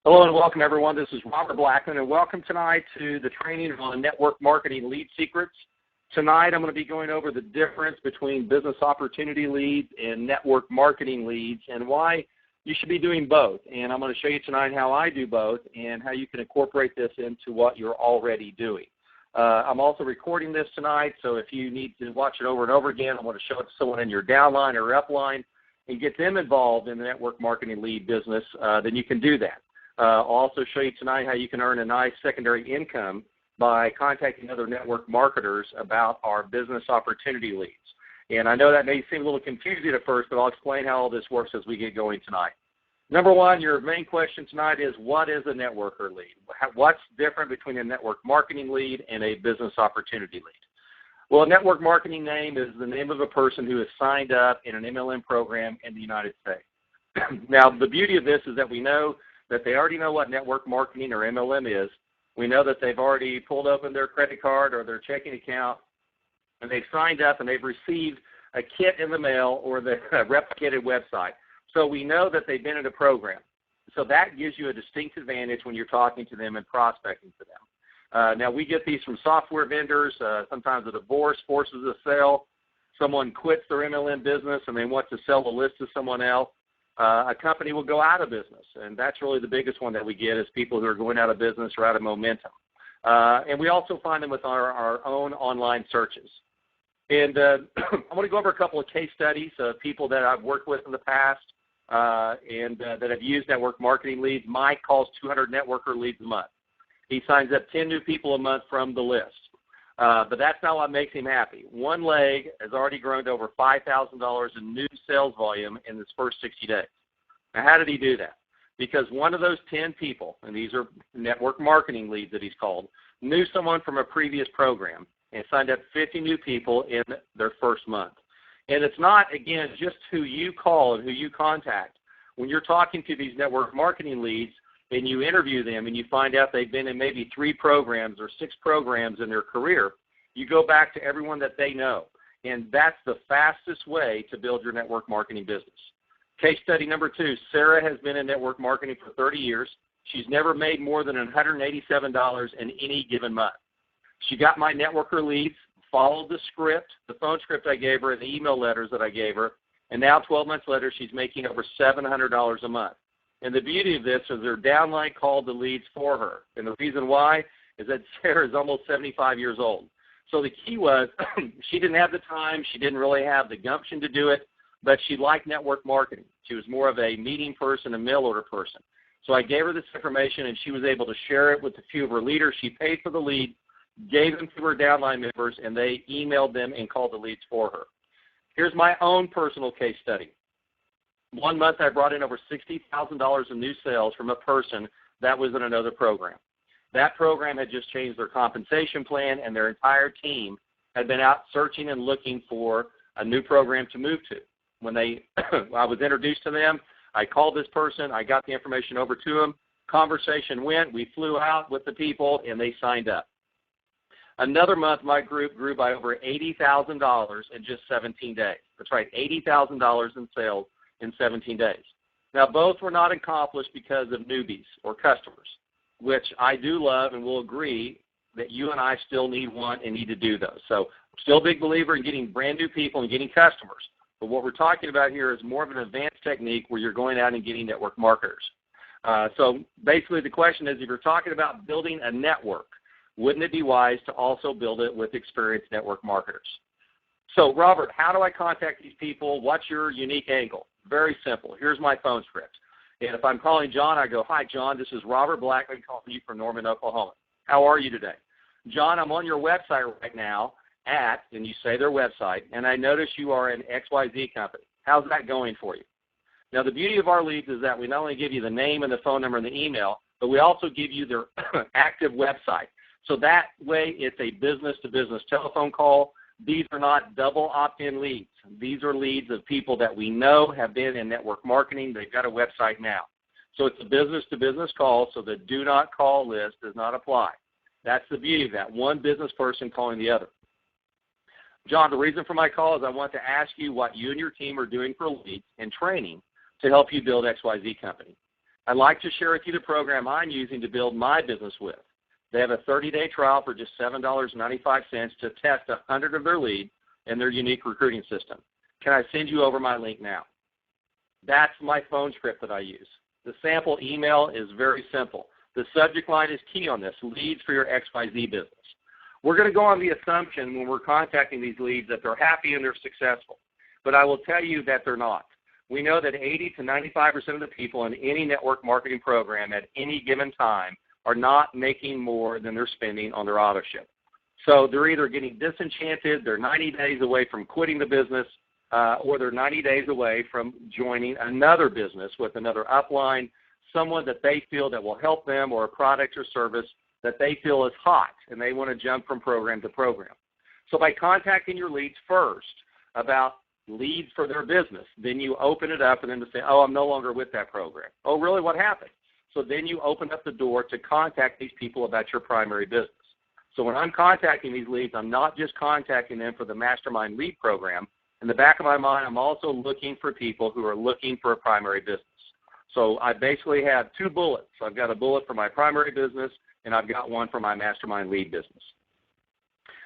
Hello and welcome, everyone. This is Robert Blackman, and welcome tonight to the training on network marketing lead secrets. Tonight, I'm going to be going over the difference between business opportunity leads and network marketing leads and why you should be doing both. And I'm going to show you tonight how I do both and how you can incorporate this into what you're already doing. I'm also recording this tonight, so if you need to watch it over and over again, I want to show it to someone in your downline or upline and get them involved in the network marketing lead business, then you can do that. I'll also show you tonight how you can earn a nice secondary income by contacting other network marketers about our business opportunity leads. And I know that may seem a little confusing at first, but I'll explain how all this works as we get going tonight. Number one, your main question tonight is, what is a networker lead? What's different between a network marketing lead and a business opportunity lead? Well, a network marketing name is the name of a person who has signed up in an MLM program in the United States. Now, the beauty of this is that we know that they already know what network marketing or MLM is. We know that they've already pulled open their credit card or their checking account, and they've signed up and they've received a kit in the mail or the replicated website. So we know that they've been in a program. So that gives you a distinct advantage when you're talking to them and prospecting to them. Now, we get these from software vendors. Sometimes a divorce forces a sale. Someone quits their MLM business and they want to sell the list to someone else. A company will go out of business, and that's really the biggest one that we get is people who are going out of business or out of momentum. And we also find them with our own online searches. And I'm going to go over a couple of case studies of people that I've worked with in the past and that have used network marketing leads. Mike calls 200 networker leads a month. He signs up 10 new people a month from the list. But that's not what makes him happy. One leg has already grown to over $5,000 in new sales volume in his first 60 days. Now, how did he do that? Because one of those 10 people, and these are network marketing leads that he's called, knew someone from a previous program and signed up 50 new people in their first month. And it's not, again, just who you call and who you contact. When you're talking to these network marketing leads, and you interview them and you find out they've been in maybe 3 programs or 6 programs in their career, you go back to everyone that they know. And that's the fastest way to build your network marketing business. Case study number 2, Sarah has been in network marketing for 30 years. She's never made more than $187 in any given month. She got my networker leads, followed the script, the phone script I gave her, and the email letters that I gave her, and now 12 months later she's making over $700 a month. And the beauty of this is their downline called the leads for her. And the reason why is that Sarah is almost 75 years old. So the key was she didn't have the time. She didn't really have the gumption to do it, but she liked network marketing. She was more of a meeting person, a mail order person. So I gave her this information, and she was able to share it with a few of her leaders. She paid for the lead, gave them to her downline members, and they emailed them and called the leads for her. Here's my own personal case study. One month I brought in over $60,000 in new sales from a person that was in another program. That program had just changed their compensation plan, and their entire team had been out searching and looking for a new program to move to. When I was introduced to them, I called this person. I got the information over to them. Conversation went. We flew out with the people, and they signed up. Another month, my group grew by over $80,000 in just 17 days. That's right, $80,000 in sales in 17 days. Now, both were not accomplished because of newbies or customers, which I do love and will agree that you and I still need and need to do those. So I'm still a big believer in getting brand new people and getting customers. But what we're talking about here is more of an advanced technique where you're going out and getting network marketers. So basically the question is, if you're talking about building a network, wouldn't it be wise to also build it with experienced network marketers? So, Robert, how do I contact these people? What's your unique angle? Very simple. Here's my phone script. And if I'm calling John, I go, "Hi, John, this is Robert Blackman calling you from Norman, Oklahoma. How are you today?" "John, I'm on your website right now and you say their website, and I notice you are an XYZ company. How's that going for you?" Now, the beauty of our leads is that we not only give you the name and the phone number and the email, but we also give you their active website. So that way it's a business-to-business telephone call. These are not double opt-in leads. These are leads of people that we know have been in network marketing. They've got a website now. So it's a business-to-business call, so the do not call list does not apply. That's the beauty of that, one business person calling the other. John, the reason for my call is I want to ask you what you and your team are doing for leads and training to help you build XYZ company. I'd like to share with you the program I'm using to build my business with. They have a 30-day trial for just $7.95 to test 100 of their leads in their unique recruiting system. Can I send you over my link now? That's my phone script that I use. The sample email is very simple. The subject line is key on this, leads for your XYZ business. We're going to go on the assumption when we're contacting these leads that they're happy and they're successful. But I will tell you that they're not. We know that 80 to 95% of the people in any network marketing program at any given time are not making more than they're spending on their auto ship. So they're either getting disenchanted, they're 90 days away from quitting the business, or they're 90 days away from joining another business with another upline, someone that they feel that will help them, or a product or service that they feel is hot, and they want to jump from program to program. So by contacting your leads first about leads for their business, then you open it up and then to say, oh, I'm no longer with that program. Oh, really? What happened? So then you open up the door to contact these people about your primary business. So when I'm contacting these leads, I'm not just contacting them for the Mastermind Lead Program. In the back of my mind, I'm also looking for people who are looking for a primary business. So I basically have two bullets. I've got a bullet for my primary business, and I've got one for my Mastermind Lead business.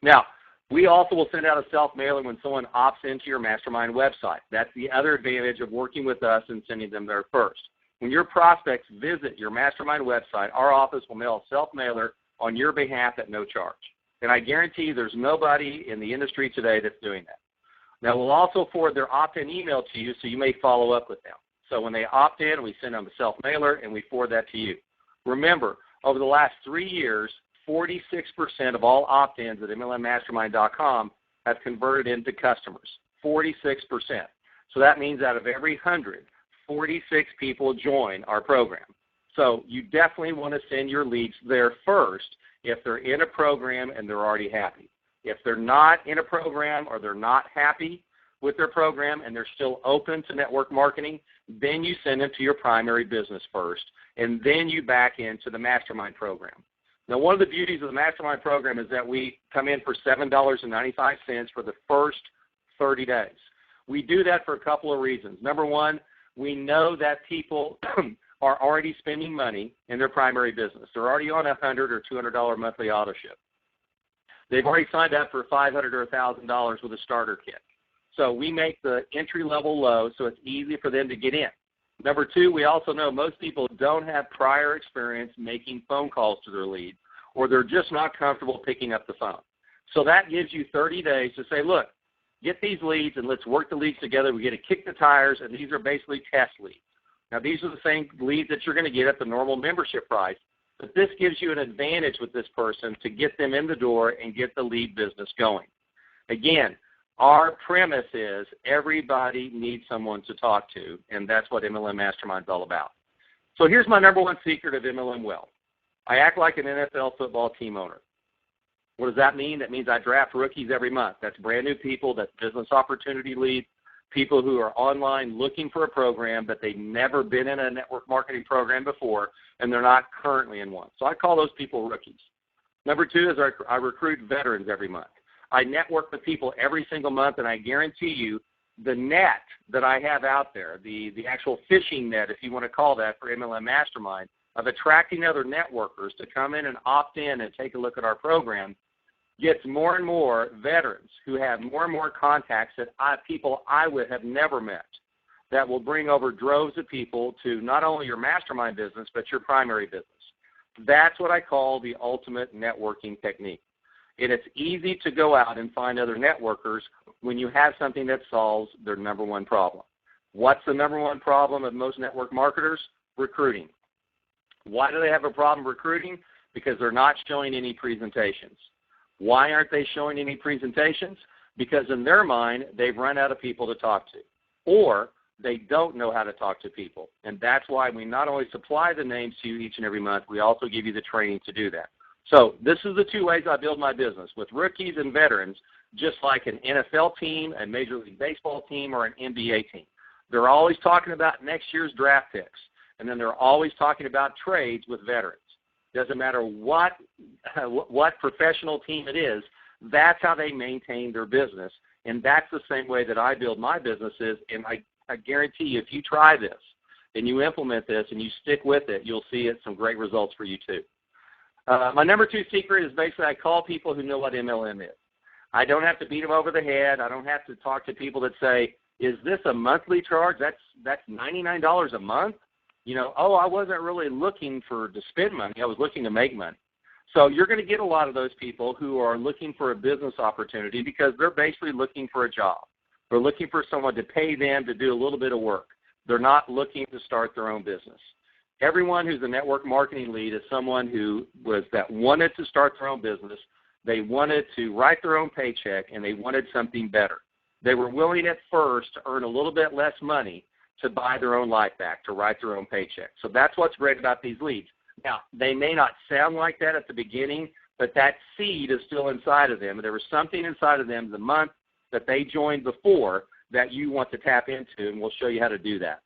Now, we also will send out a self-mailer when someone opts into your Mastermind website. That's the other advantage of working with us and sending them there first. When your prospects visit your Mastermind website, our office will mail a self-mailer on your behalf at no charge. And I guarantee you there's nobody in the industry today that's doing that. Now, we'll also forward their opt-in email to you so you may follow up with them. So when they opt in, we send them a self-mailer and we forward that to you. Remember, over the last 3 years, 46% of all opt-ins at MLMmastermind.com have converted into customers, 46%. So that means out of every 100, 46 people join our program. So you definitely want to send your leads there first if they're in a program and they're already happy. If they're not in a program or they're not happy with their program and they're still open to network marketing, then you send them to your primary business first, and then you back into the Mastermind program. Now, one of the beauties of the Mastermind program is that we come in for $7.95 for the first 30 days. We do that for a couple of reasons. Number one, we know that people are already spending money in their primary business. They're already on a $100 or $200 monthly auto ship. They've already signed up for $500 or $1,000 with a starter kit. So we make the entry level low so it's easy for them to get in. Number two, we also know most people don't have prior experience making phone calls to their lead, or they're just not comfortable picking up the phone. So that gives you 30 days to say, look, get these leads and let's work the leads together. We get to kick the tires, and these are basically test leads. Now, these are the same leads that you're going to get at the normal membership price, but this gives you an advantage with this person to get them in the door and get the lead business going. Again, our premise is everybody needs someone to talk to, and that's what MLM Mastermind is all about. So here's my number one secret of MLM Well. I act like an NFL football team owner. What does that mean? That means I draft rookies every month. That's brand new people, that's business opportunity leads, people who are online looking for a program, but they've never been in a network marketing program before, and they're not currently in one. So I call those people rookies. Number two is I recruit veterans every month. I network with people every single month, and I guarantee you the net that I have out there, the actual fishing net, if you want to call that, for MLM Mastermind, of attracting other networkers to come in and opt in and take a look at our program, gets more and more veterans who have more and more contacts that people I would have never met, that will bring over droves of people to not only your Mastermind business, but your primary business. That's what I call the ultimate networking technique. And it's easy to go out and find other networkers when you have something that solves their number one problem. What's the number one problem of most network marketers? Recruiting. Why do they have a problem recruiting? Because they're not showing any presentations. Why aren't they showing any presentations? Because in their mind, they've run out of people to talk to, or they don't know how to talk to people. And that's why we not only supply the names to you each and every month, we also give you the training to do that. So this is the two ways I build my business, with rookies and veterans, just like an NFL team, a Major League Baseball team, or an NBA team. They're always talking about next year's draft picks, and then they're always talking about trades with veterans. Doesn't matter what professional team it is, that's how they maintain their business, and that's the same way that I build my businesses, and I guarantee you, if you try this, and you implement this and you stick with it, you'll see some great results for you too. My number 2 secret is basically I call people who know what MLM is. I don't have to beat them over the head. I don't have to talk to people that say, is this a monthly charge? That's $99 a month? I wasn't really looking to spend money. I was looking to make money. So you're going to get a lot of those people who are looking for a business opportunity because they're basically looking for a job. They're looking for someone to pay them to do a little bit of work. They're not looking to start their own business. Everyone who's a network marketing lead is someone who wanted to start their own business. They wanted to write their own paycheck, and they wanted something better. They were willing at first to earn a little bit less money to buy their own life back, to write their own paycheck. So that's what's great about these leads. Now, they may not sound like that at the beginning, but that seed is still inside of them. There was something inside of them the month that they joined before that you want to tap into, and we'll show you how to do that.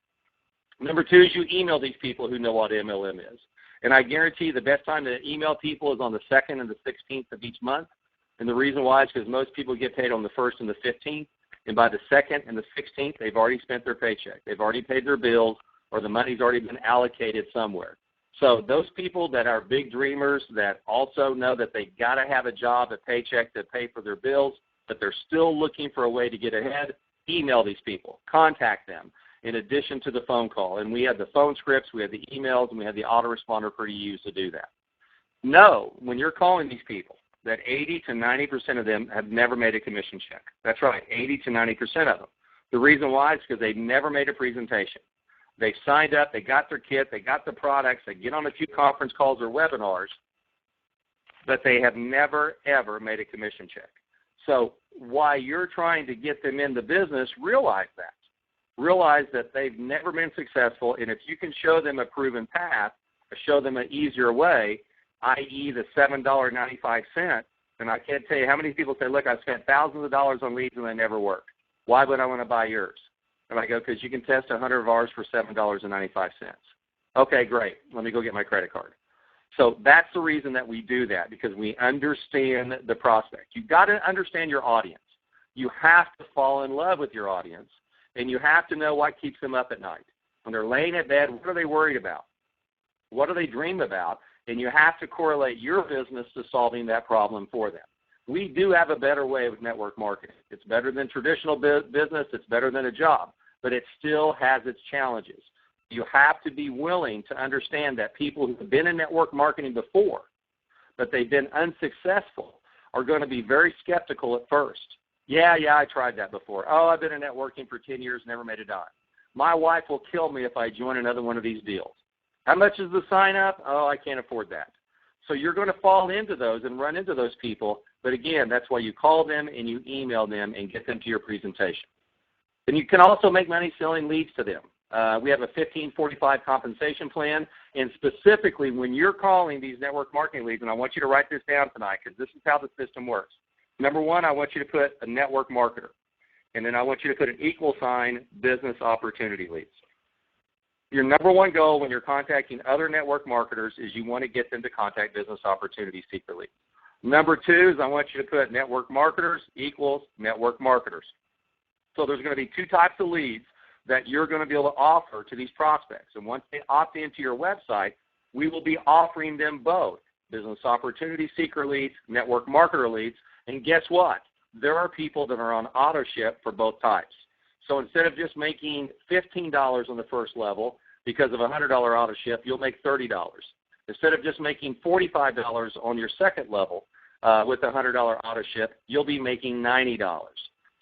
Number 2 is you email these people who know what MLM is. And I guarantee the best time to email people is on the 2nd and the 16th of each month. And the reason why is because most people get paid on the 1st and the 15th. And by the 2nd and the 16th, they've already spent their paycheck. They've already paid their bills, or the money's already been allocated somewhere. So those people that are big dreamers that also know that they got to have a job, a paycheck to pay for their bills, but they're still looking for a way to get ahead, email these people. Contact them in addition to the phone call. And we have the phone scripts, we have the emails, and we have the autoresponder for you to use to do that. Know when you're calling these people that 80 to 90% of them have never made a commission check. That's right, 80 to 90% of them. The reason why is because they've never made a presentation. They've signed up, they got their kit, they got the products, they get on a few conference calls or webinars, but they have never, ever made a commission check. So while you're trying to get them in the business, realize that. Realize that they've never been successful, and if you can show them a proven path or show them an easier way, i.e. the $7.95, and I can't tell you how many people say, look, I spent thousands of dollars on leads and they never work. Why would I want to buy yours? And I go, because you can test 100 of ours for $7.95. Okay, great. Let me go get my credit card. So that's the reason that we do that, because we understand the prospect. You've got to understand your audience. You have to fall in love with your audience, and you have to know what keeps them up at night. When they're laying in bed, what are they worried about? What do they dream about? And you have to correlate your business to solving that problem for them. We do have a better way with network marketing. It's better than traditional business. It's better than a job, but it still has its challenges. You have to be willing to understand that people who have been in network marketing before, but they've been unsuccessful, are going to be very skeptical at first. Yeah, I tried that before. Oh, I've been in networking for 10 years, never made a dime. My wife will kill me if I join another one of these deals. How much is the sign up? Oh, I can't afford that. So you're going to fall into those and run into those people. But again, that's why you call them and you email them and get them to your presentation. And you can also make money selling leads to them. We have a 15-45 compensation plan. And specifically, when you're calling these network marketing leads, and I want you to write this down tonight because this is how the system works. Number one, I want you to put a network marketer. And then I want you to put an equal sign business opportunity leads. Your number one goal when you're contacting other network marketers is you want to get them to contact business opportunities secretly. Number two is I want you to put network marketers equals network marketers. So there's going to be two types of leads that you're going to be able to offer to these prospects. And once they opt into your website, we will be offering them both business opportunity seeker leads, network marketer leads. And guess what? There are people that are on auto ship for both types. So instead of just making $15 on the first level because of a $100 auto ship, you'll make $30. Instead of just making $45 on your second level with a $100 auto ship, you'll be making $90.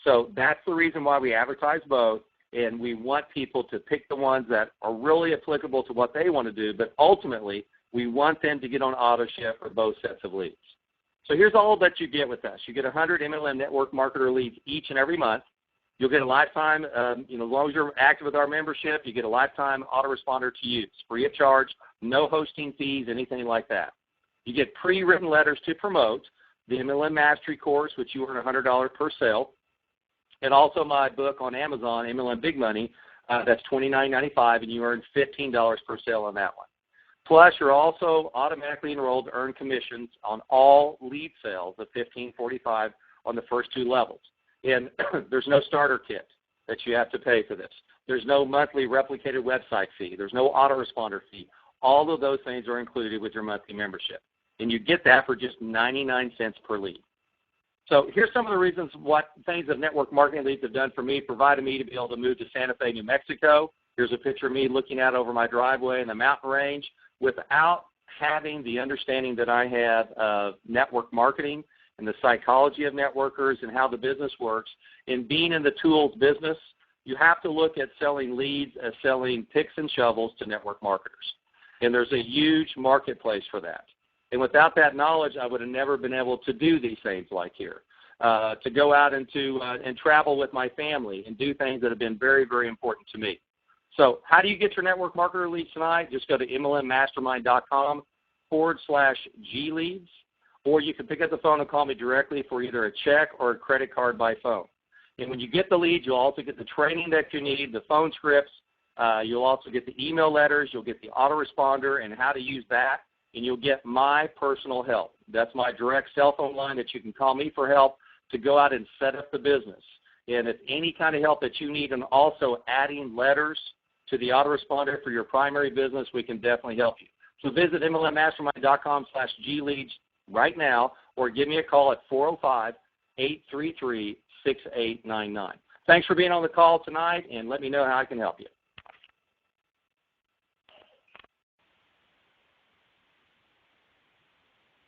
So that's the reason why we advertise both, and we want people to pick the ones that are really applicable to what they want to do, but ultimately we want them to get on auto ship for both sets of leads. So here's all that you get with us. You get 100 MLM network marketer leads each and every month. You'll get a lifetime, as long as you're active with our membership, you get a lifetime autoresponder to use, free of charge, no hosting fees, anything like that. You get pre-written letters to promote, the MLM Mastery course, which you earn $100 per sale, and also my book on Amazon, MLM Big Money, that's $29.95, and you earn $15 per sale on that one. Plus, you're also automatically enrolled to earn commissions on all lead sales of $15.45 on the first two levels. And there's no starter kit that you have to pay for this. There's no monthly replicated website fee. There's no autoresponder fee. All of those things are included with your monthly membership. And you get that for just 99 cents per lead. So here's some of the reasons what things that network marketing leads have done for me, provided me to be able to move to Santa Fe, New Mexico. Here's a picture of me looking out over my driveway in the mountain range without having the understanding that I have of network marketing and the psychology of networkers and how the business works. And being in the tools business, you have to look at selling leads as selling picks and shovels to network marketers. And there's a huge marketplace for that. And without that knowledge, I would have never been able to do these things like here, to go out and travel with my family and do things that have been very, very important to me. So how do you get your network marketer leads tonight? Just go to MLMmastermind.com/G-leads, or you can pick up the phone and call me directly for either a check or a credit card by phone. And when you get the leads, you'll also get the training that you need, the phone scripts. You'll also get the email letters. You'll get the autoresponder and how to use that. And you'll get my personal help. That's my direct cell phone line that you can call me for help to go out and set up the business. And if any kind of help that you need and also adding letters to the autoresponder for your primary business, we can definitely help you. So visit MLMmastermind.com/G-leads right now, or give me a call at 405-833-6899. Thanks for being on the call tonight, and let me know how I can help you.